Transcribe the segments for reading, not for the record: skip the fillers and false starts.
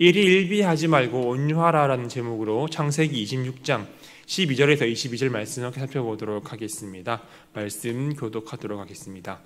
일희일비하지 말고 온유하라라는 제목으로 창세기 26장 12절에서 22절 말씀 함께 살펴보도록 하겠습니다. 말씀 교독하도록 하겠습니다.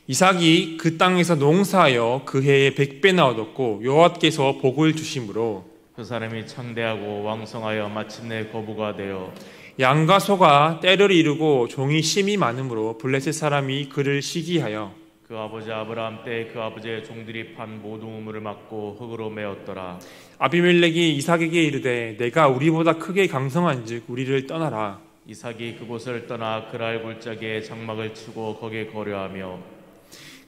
이삭이 그 땅에서 농사하여 그 해에 100배나 얻었고 여호와께서 복을 주심으로 그 사람이 창대하고 왕성하여 마침내 거부가 되어 양과 소가 때를 이루고 종이 심이 많으므로 블레셋 사람이 그를 시기하여 그 아버지 아브라함 때 그 아버지의 종들이 판 모든 우물을 막고 흙으로 메었더라. 아비멜렉이 이삭에게 이르되 내가 우리보다 크게 강성한즉 우리를 떠나라. 이삭이 그곳을 떠나 그랄 골짜기에 장막을 치고 거기에 거류하며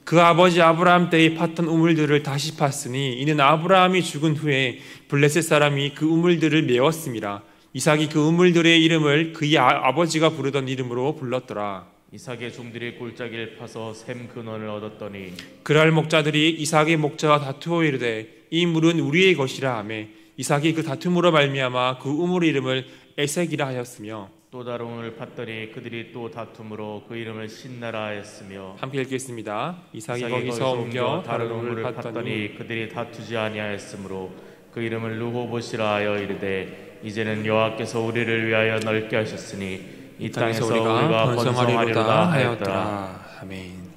그 아버지 아브라함 때에 팠던 우물들을 다시 팠으니 이는 아브라함이 죽은 후에 블레셋 사람이 그 우물들을 메웠음이라. 이삭이 그 우물들의 이름을 그의 아버지가 부르던 이름으로 불렀더라. 이삭의 종들이 골짜기를 파서 샘 근원을 얻었더니 그랄 목자들이 이삭의 목자와 다투어 이르되 이 물은 우리의 것이라 하매 이삭이 그 다툼으로 말미암아 그 우물 이름을 에색이라 하였으며 또 다른 우물을 팠더니 그들이 또 다툼으로 그 이름을 신나라 하였으며 함께 읽겠습니다. 이삭이 거기서 옮겨 다른 우물을 팠더니 그들이 다투지 아니하였으므로 그 이름을 루호봇이라 하여 이르되 이제는 여호와께서 우리를 위하여 넓게 하셨으니 이 땅에서 우리가 번성하리로다 하였더라. 아멘.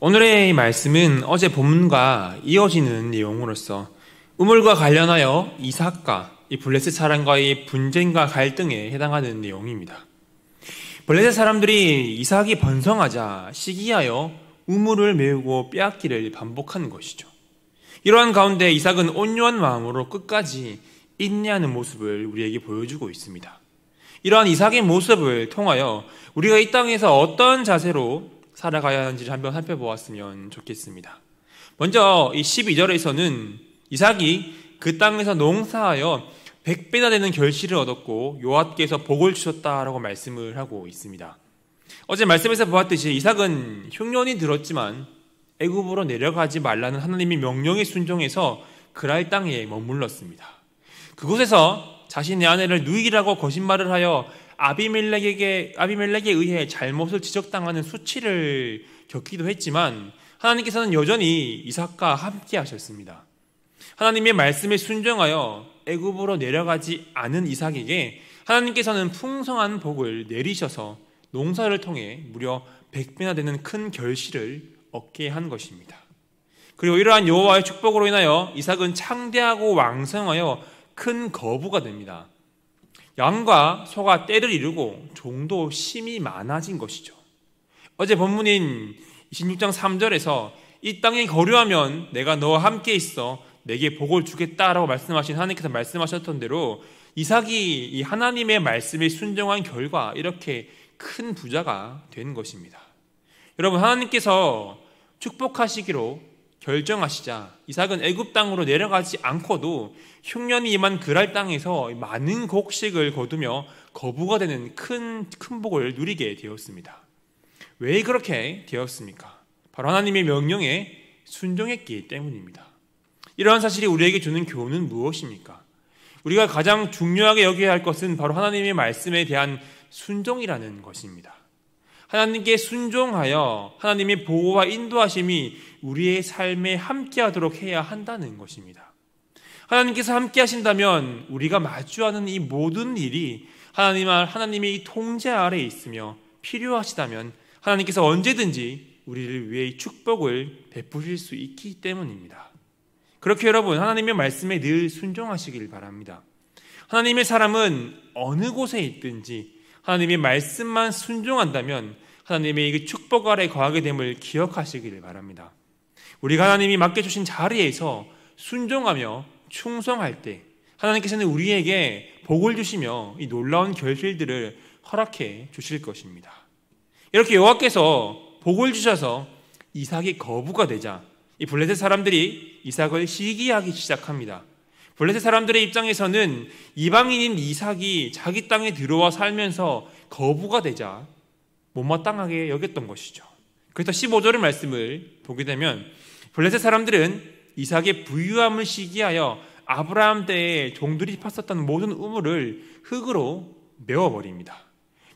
오늘의 말씀은 어제 본문과 이어지는 내용으로서 우물과 관련하여 이삭과 이 블레셋 사람과의 분쟁과 갈등에 해당하는 내용입니다. 블레셋 사람들이 이삭이 번성하자 시기하여 우물을 메우고 빼앗기를 반복하는 것이죠. 이러한 가운데 이삭은 온유한 마음으로 끝까지 인내하는 모습을 우리에게 보여주고 있습니다. 이러한 이삭의 모습을 통하여 우리가 이 땅에서 어떤 자세로 살아가야 하는지를 한번 살펴보았으면 좋겠습니다. 먼저 이 12절에서는 이삭이 그 땅에서 농사하여 100배나 되는 결실을 얻었고 여호와께서 복을 주셨다라고 말씀을 하고 있습니다. 어제 말씀에서 보았듯이 이삭은 흉년이 들었지만 애굽으로 내려가지 말라는 하나님의 명령에 순종해서 그랄 땅에 머물렀습니다. 그곳에서 자신의 아내를 누이라고 거짓말을 하여 아비멜렉에 의해 잘못을 지적당하는 수치를 겪기도 했지만 하나님께서는 여전히 이삭과 함께 하셨습니다. 하나님의 말씀에 순종하여 애굽으로 내려가지 않은 이삭에게 하나님께서는 풍성한 복을 내리셔서 농사를 통해 무려 100배나 되는 큰 결실을 얻게 한 것입니다. 그리고 이러한 여호와의 축복으로 인하여 이삭은 창대하고 왕성하여 큰 거부가 됩니다. 양과 소가 떼를 이루고 종도 심이 많아진 것이죠. 어제 본문인 26장 3절에서 이 땅에 거류하면 내가 너와 함께 있어 내게 복을 주겠다라고 말씀하신 하나님께서 말씀하셨던 대로 이삭이 이 하나님의 말씀에 순종한 결과 이렇게 큰 부자가 된 것입니다. 여러분, 하나님께서 축복하시기로 결정하시자 이삭은 애굽 땅으로 내려가지 않고도 흉년이 임한 그랄 땅에서 많은 곡식을 거두며 거부가 되는 큰 복을 누리게 되었습니다. 왜 그렇게 되었습니까? 바로 하나님의 명령에 순종했기 때문입니다. 이러한 사실이 우리에게 주는 교훈은 무엇입니까? 우리가 가장 중요하게 여겨야 할 것은 바로 하나님의 말씀에 대한 순종이라는 것입니다. 하나님께 순종하여 하나님의 보호와 인도하심이 우리의 삶에 함께하도록 해야 한다는 것입니다. 하나님께서 함께 하신다면 우리가 마주하는 이 모든 일이 하나님의 이 통제 아래에 있으며 필요하시다면 하나님께서 언제든지 우리를 위해 축복을 베푸실 수 있기 때문입니다. 그렇게 여러분, 하나님의 말씀에 늘 순종하시길 바랍니다. 하나님의 사람은 어느 곳에 있든지 하나님의 말씀만 순종한다면 하나님의 이 축복 아래 거하게 됨을 기억하시기를 바랍니다. 우리가 하나님이 맡겨주신 자리에서 순종하며 충성할 때 하나님께서는 우리에게 복을 주시며 이 놀라운 결실들을 허락해 주실 것입니다. 이렇게 여호와께서 복을 주셔서 이삭이 거부가 되자 이 블레셋 사람들이 이삭을 시기하기 시작합니다. 블레셋 사람들의 입장에서는 이방인인 이삭이 자기 땅에 들어와 살면서 거부가 되자 못마땅하게 여겼던 것이죠. 그래서 15절의 말씀을 보게 되면 블레셋 사람들은 이삭의 부유함을 시기하여 아브라함 때에 종들이 팠었던 모든 우물을 흙으로 메워버립니다.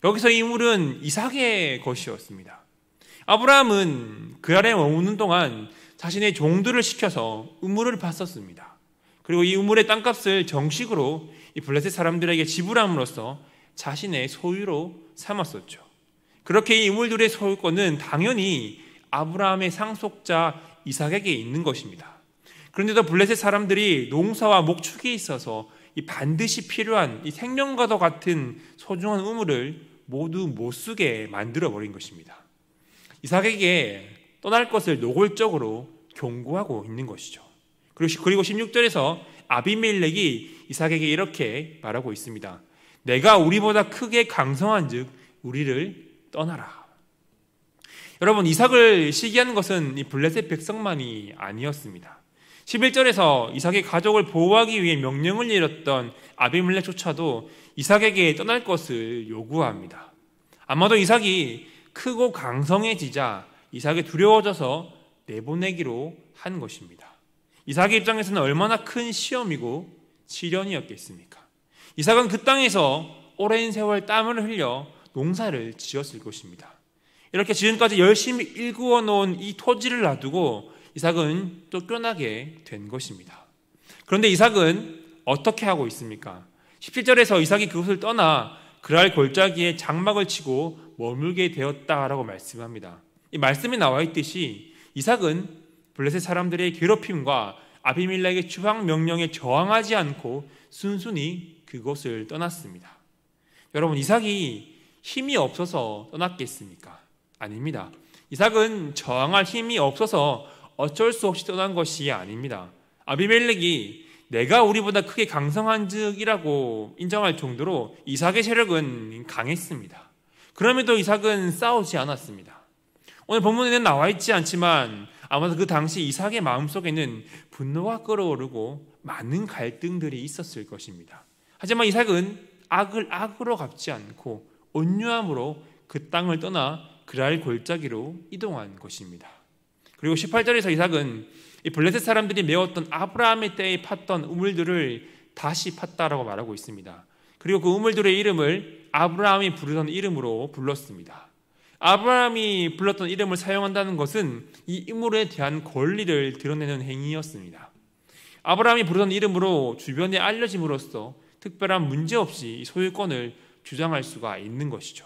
여기서 이 우물은 이삭의 것이었습니다. 아브라함은 그 아래 머무는 동안 자신의 종들을 시켜서 우물을 팠었습니다. 그리고 이 우물의 땅값을 정식으로 이 블레셋 사람들에게 지불함으로써 자신의 소유로 삼았었죠. 그렇게 이 우물들의 소유권은 당연히 아브라함의 상속자 이삭에게 있는 것입니다. 그런데도 블레셋 사람들이 농사와 목축에 있어서 이 반드시 필요한 이 생명과도 같은 소중한 우물을 모두 못 쓰게 만들어버린 것입니다. 이삭에게 떠날 것을 노골적으로 경고하고 있는 것이죠. 그리고 16절에서 아비멜렉이 이삭에게 이렇게 말하고 있습니다. 내가 우리보다 크게 강성한 즉 우리를 떠나라. 여러분, 이삭을 시기하는 것은 이 블레셋 백성만이 아니었습니다. 11절에서 이삭의 가족을 보호하기 위해 명령을 내렸던 아비멜렉조차도 이삭에게 떠날 것을 요구합니다. 아마도 이삭이 크고 강성해지자 이삭이 두려워져서 내보내기로 한 것입니다. 이삭의 입장에서는 얼마나 큰 시험이고 시련이었겠습니까? 이삭은 그 땅에서 오랜 세월 땀을 흘려 농사를 지었을 것입니다. 이렇게 지금까지 열심히 일구어 놓은 이 토지를 놔두고 이삭은 쫓겨나게 된 것입니다. 그런데 이삭은 어떻게 하고 있습니까? 17절에서 이삭이 그곳을 떠나 그랄 골짜기에 장막을 치고 머물게 되었다라고 말씀합니다. 이 말씀에 나와 있듯이 이삭은 블레셋 사람들의 괴롭힘과 아비멜렉의 추방 명령에 저항하지 않고 순순히 그곳을 떠났습니다. 여러분, 이삭이 힘이 없어서 떠났겠습니까? 아닙니다. 이삭은 저항할 힘이 없어서 어쩔 수 없이 떠난 것이 아닙니다. 아비멜렉이 내가 우리보다 크게 강성한 즉이라고 인정할 정도로 이삭의 세력은 강했습니다. 그럼에도 이삭은 싸우지 않았습니다. 오늘 본문에는 나와 있지 않지만 아마도 그 당시 이삭의 마음속에는 분노가 끓어오르고 많은 갈등들이 있었을 것입니다. 하지만 이삭은 악을 악으로 갚지 않고 온유함으로 그 땅을 떠나 그랄 골짜기로 이동한 것입니다. 그리고 18절에서 이삭은 이 블레셋 사람들이 메웠던 아브라함의 때에 팠던 우물들을 다시 팠다라고 말하고 있습니다. 그리고 그 우물들의 이름을 아브라함이 부르던 이름으로 불렀습니다. 아브라함이 불렀던 이름을 사용한다는 것은 이 우물에 대한 권리를 드러내는 행위였습니다. 아브라함이 부르던 이름으로 주변에 알려짐으로써 특별한 문제 없이 소유권을 주장할 수가 있는 것이죠.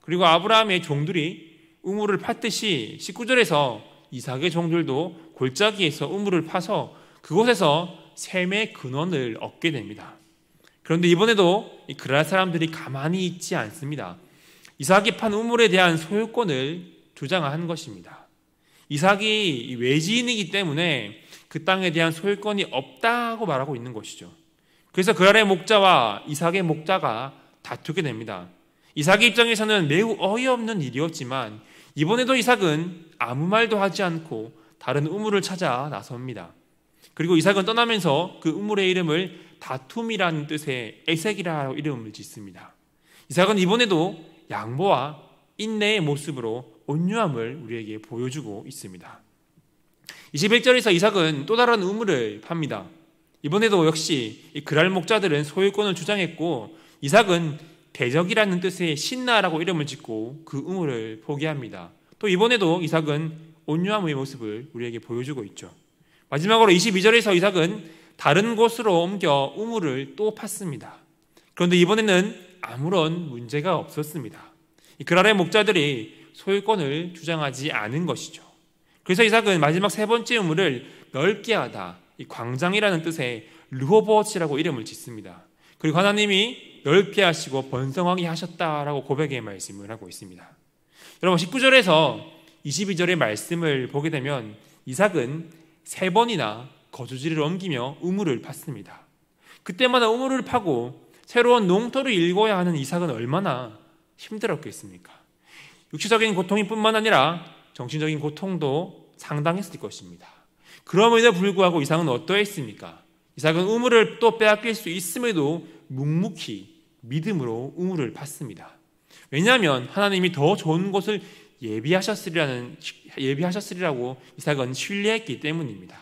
그리고 아브라함의 종들이 우물을 팠듯이 19절에서 이삭의 종들도 골짜기에서 우물을 파서 그곳에서 샘의 근원을 얻게 됩니다. 그런데 이번에도 그랄 사람들이 가만히 있지 않습니다. 이삭이 판 우물에 대한 소유권을 주장한 것입니다. 이삭이 외지인이기 때문에 그 땅에 대한 소유권이 없다고 말하고 있는 것이죠. 그래서 그랄의 목자와 이삭의 목자가 다투게 됩니다. 이삭의 입장에서는 매우 어이없는 일이었지만 이번에도 이삭은 아무 말도 하지 않고 다른 우물을 찾아 나섭니다. 그리고 이삭은 떠나면서 그 우물의 이름을 다툼이라는 뜻의 에색이라고 이름을 짓습니다. 이삭은 이번에도 양보와 인내의 모습으로 온유함을 우리에게 보여주고 있습니다. 21절에서 이삭은 또 다른 우물을 팝니다. 이번에도 역시 이 그랄 목자들은 소유권을 주장했고 이삭은 대적이라는 뜻의 신나라고 이름을 짓고 그 우물을 포기합니다. 또 이번에도 이삭은 온유함의 모습을 우리에게 보여주고 있죠. 마지막으로 22절에서 이삭은 다른 곳으로 옮겨 우물을 또 팠습니다. 그런데 이번에는 아무런 문제가 없었습니다. 이 그랄의 목자들이 소유권을 주장하지 않은 것이죠. 그래서 이삭은 마지막 세 번째 우물을 넓게 하다, 이 광장이라는 뜻의 르호보츠라고 이름을 짓습니다. 그리고 하나님이 넓게 하시고 번성하게 하셨다라고 고백의 말씀을 하고 있습니다. 여러분, 19절에서 22절의 말씀을 보게 되면 이삭은 3번이나 거주지를 옮기며 우물을 팠습니다. 그때마다 우물을 파고 새로운 농토를 일궈야 하는 이삭은 얼마나 힘들었겠습니까? 육체적인 고통이 뿐만 아니라 정신적인 고통도 상당했을 것입니다. 그럼에도 불구하고 이삭은 어떠했습니까? 이삭은 우물을 또 빼앗길 수 있음에도 묵묵히 믿음으로 우물을 팠습니다. 왜냐하면 하나님이 더 좋은 곳을 예비하셨으리라고 이삭은 신뢰했기 때문입니다.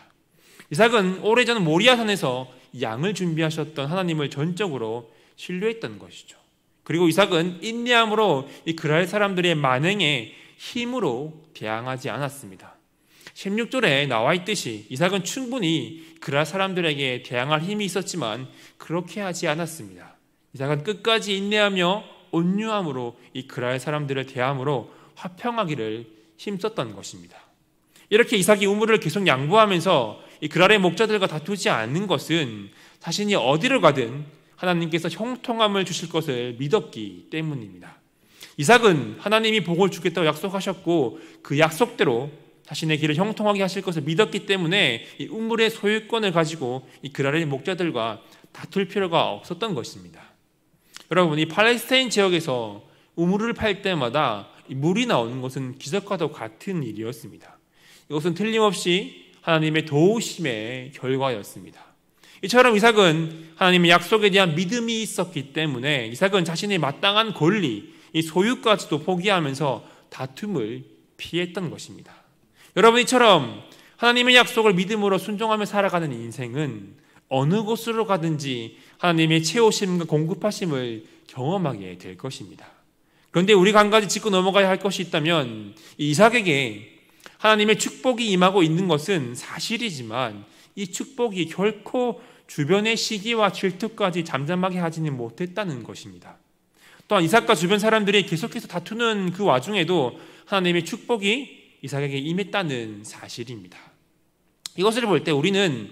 이삭은 오래전 모리아산에서 양을 준비하셨던 하나님을 전적으로 신뢰했던 것이죠. 그리고 이삭은 인내함으로 이 그랄 사람들의 만행에 힘으로 대항하지 않았습니다. 16절에 나와 있듯이 이삭은 충분히 그랄 사람들에게 대항할 힘이 있었지만 그렇게 하지 않았습니다. 이삭은 끝까지 인내하며 온유함으로 이 그랄 사람들을 대함으로 화평하기를 힘썼던 것입니다. 이렇게 이삭이 우물을 계속 양보하면서 이 그랄의 목자들과 다투지 않는 것은 자신이 어디를 가든 하나님께서 형통함을 주실 것을 믿었기 때문입니다. 이삭은 하나님이 복을 주겠다고 약속하셨고 그 약속대로 자신의 길을 형통하게 하실 것을 믿었기 때문에 이 우물의 소유권을 가지고 이 그랄의 목자들과 다툴 필요가 없었던 것입니다. 여러분, 이 팔레스타인 지역에서 우물을 팔 때마다 물이 나오는 것은 기적과도 같은 일이었습니다. 이것은 틀림없이 하나님의 도우심의 결과였습니다. 이처럼 이삭은 하나님의 약속에 대한 믿음이 있었기 때문에 이삭은 자신의 마땅한 권리, 이 소유까지도 포기하면서 다툼을 피했던 것입니다. 여러분, 이처럼 하나님의 약속을 믿음으로 순종하며 살아가는 인생은 어느 곳으로 가든지 하나님의 채우심과 공급하심을 경험하게 될 것입니다. 그런데 우리가 한 가지 짚고 넘어가야 할 것이 있다면 이삭에게 하나님의 축복이 임하고 있는 것은 사실이지만 이 축복이 결코 주변의 시기와 질투까지 잠잠하게 하지는 못했다는 것입니다. 또한 이삭과 주변 사람들이 계속해서 다투는 그 와중에도 하나님의 축복이 이삭에게 임했다는 사실입니다. 이것을 볼 때 우리는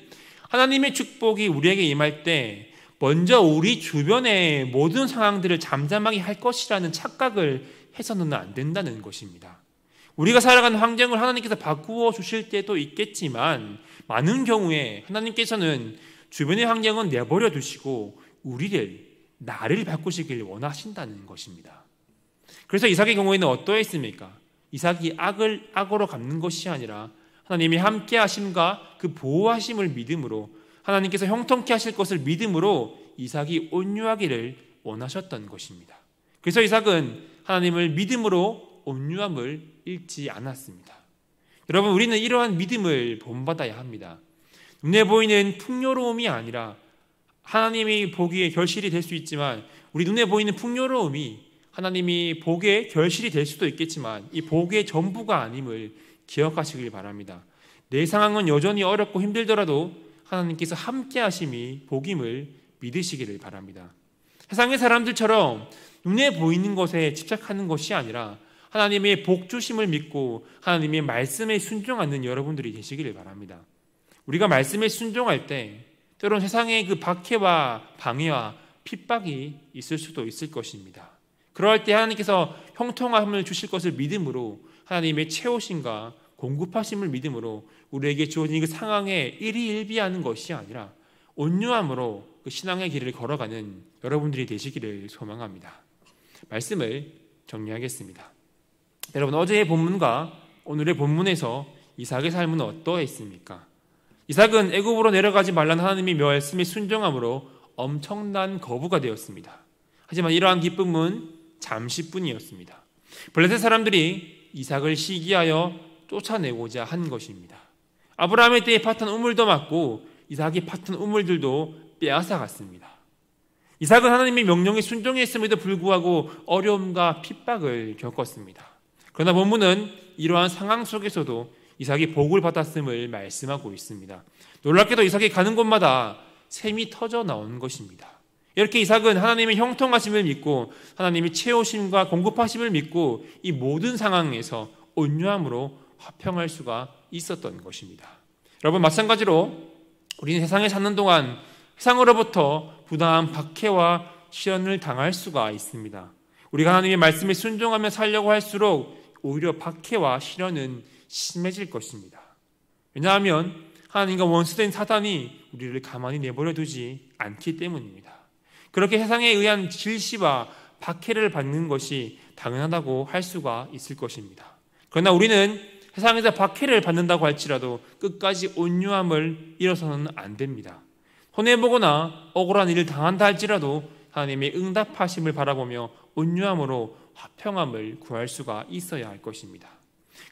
하나님의 축복이 우리에게 임할 때 먼저 우리 주변의 모든 상황들을 잠잠하게 할 것이라는 착각을 해서는 안 된다는 것입니다. 우리가 살아가는 환경을 하나님께서 바꾸어 주실 때도 있겠지만 많은 경우에 하나님께서는 주변의 환경은 내버려 두시고 나를 바꾸시길 원하신다는 것입니다. 그래서 이삭의 경우에는 어떠했습니까? 이삭이 악을 악으로 갚는 것이 아니라 하나님이 함께 하심과 그 보호하심을 믿음으로 하나님께서 형통케 하실 것을 믿음으로 이삭이 온유하기를 원하셨던 것입니다. 그래서 이삭은 하나님을 믿음으로 온유함을 잃지 않았습니다. 여러분, 우리는 이러한 믿음을 본받아야 합니다. 눈에 보이는 풍요로움이 아니라 하나님이 보기에 결실이 될 수 있지만 우리 눈에 보이는 풍요로움이 하나님이 복의 결실이 될 수도 있겠지만 이 복의 전부가 아님을 기억하시길 바랍니다. 내 상황은 여전히 어렵고 힘들더라도 하나님께서 함께 하심이 복임을 믿으시기를 바랍니다. 세상의 사람들처럼 눈에 보이는 것에 집착하는 것이 아니라 하나님의 복 주심을 믿고 하나님의 말씀에 순종하는 여러분들이 되시기를 바랍니다. 우리가 말씀에 순종할 때 때론 세상의 그 박해와 방해와 핍박이 있을 수도 있을 것입니다. 그럴 때 하나님께서 형통함을 주실 것을 믿음으로 하나님의 채우심과 공급하심을 믿음으로 우리에게 주어진 그 상황에 일희일비하는 것이 아니라 온유함으로 그 신앙의 길을 걸어가는 여러분들이 되시기를 소망합니다. 말씀을 정리하겠습니다. 여러분, 어제의 본문과 오늘의 본문에서 이삭의 삶은 어떠했습니까? 이삭은 애굽으로 내려가지 말라는 하나님의 말씀에 순종함으로 엄청난 거부가 되었습니다. 하지만 이러한 기쁨은 잠시뿐이었습니다. 블레셋 사람들이 이삭을 시기하여 쫓아내고자 한 것입니다. 아브라함의 때에 팠던 우물도 맞고 이삭이 팠던 우물들도 빼앗아갔습니다. 이삭은 하나님의 명령에 순종했음에도 불구하고 어려움과 핍박을 겪었습니다. 그러나 본문은 이러한 상황 속에서도 이삭이 복을 받았음을 말씀하고 있습니다. 놀랍게도 이삭이 가는 곳마다 샘이 터져 나오는 것입니다. 이렇게 이삭은 하나님의 형통하심을 믿고 하나님의 채우심과 공급하심을 믿고 이 모든 상황에서 온유함으로 화평할 수가 있었던 것입니다. 여러분, 마찬가지로 우리는 세상에 사는 동안 세상으로부터 부당한 박해와 시련을 당할 수가 있습니다. 우리가 하나님의 말씀에 순종하며 살려고 할수록 오히려 박해와 시련은 심해질 것입니다. 왜냐하면 하나님과 원수된 사단이 우리를 가만히 내버려 두지 않기 때문입니다. 그렇게 세상에 의한 질시와 박해를 받는 것이 당연하다고 할 수가 있을 것입니다. 그러나 우리는 세상에서 박해를 받는다고 할지라도 끝까지 온유함을 잃어서는 안 됩니다. 손해보거나 억울한 일을 당한다 할지라도 하나님의 응답하심을 바라보며 온유함으로 화평함을 구할 수가 있어야 할 것입니다.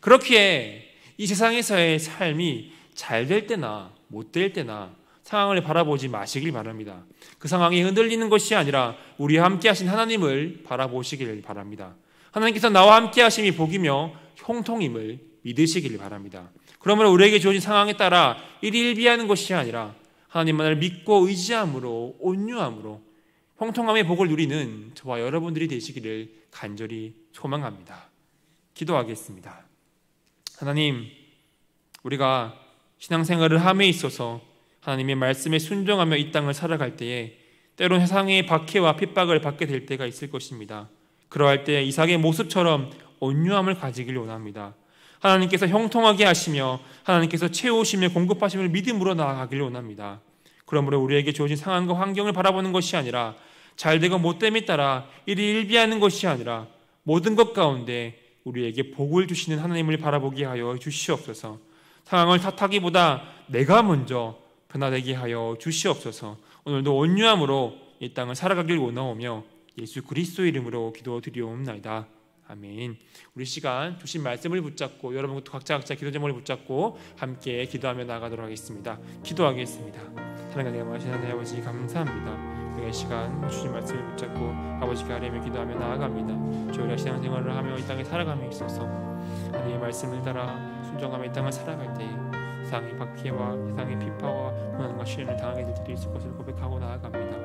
그렇기에 이 세상에서의 삶이 잘 될 때나 못 될 때나 상황을 바라보지 마시길 바랍니다. 그 상황이 흔들리는 것이 아니라 우리와 함께 하신 하나님을 바라보시길 바랍니다. 하나님께서 나와 함께 하심이 복이며 형통임을 믿으시길 바랍니다. 그러므로 우리에게 주어진 상황에 따라 일희일비하는 것이 아니라 하나님만을 믿고 의지함으로 온유함으로 형통함의 복을 누리는 저와 여러분들이 되시기를 간절히 소망합니다. 기도하겠습니다. 하나님, 우리가 신앙생활을 함에 있어서 하나님의 말씀에 순종하며 이 땅을 살아갈 때에 때론 세상의 박해와 핍박을 받게 될 때가 있을 것입니다. 그러할 때 이삭의 모습처럼 온유함을 가지길 원합니다. 하나님께서 형통하게 하시며 하나님께서 채우시며 공급하심을 믿음으로 나아가길 원합니다. 그러므로 우리에게 주어진 상황과 환경을 바라보는 것이 아니라 잘되고 못됨에 따라 일희일비하는 것이 아니라 모든 것 가운데 우리에게 복을 주시는 하나님을 바라보게 하여 주시옵소서. 상황을 탓하기보다 내가 먼저 변화되게 하여 주시옵소서. 오늘도 온유함으로 이 땅을 살아가길 원하오며 예수 그리스도 이름으로 기도드리옵나이다. 아멘. 우리 시간 주신 말씀을 붙잡고 여러분 각자 기도 제목을 붙잡고 함께 기도하며 나아가도록 하겠습니다. 기도하겠습니다. 사랑하는 하나님 아버지 감사합니다. 우리가 시간 주신 말씀을 붙잡고 아버지께 아뢰며 기도하며 나아갑니다. 저희가 신앙생활을 하며 이 땅에 살아감에 있어서 하나님의 말씀을 따라 순종하며 이 땅을 살아갈 때 세상의 박해와 세상의 비파와 고난과 시련을 당하게 될 때도 있을 것을 고백하고 나아갑니다.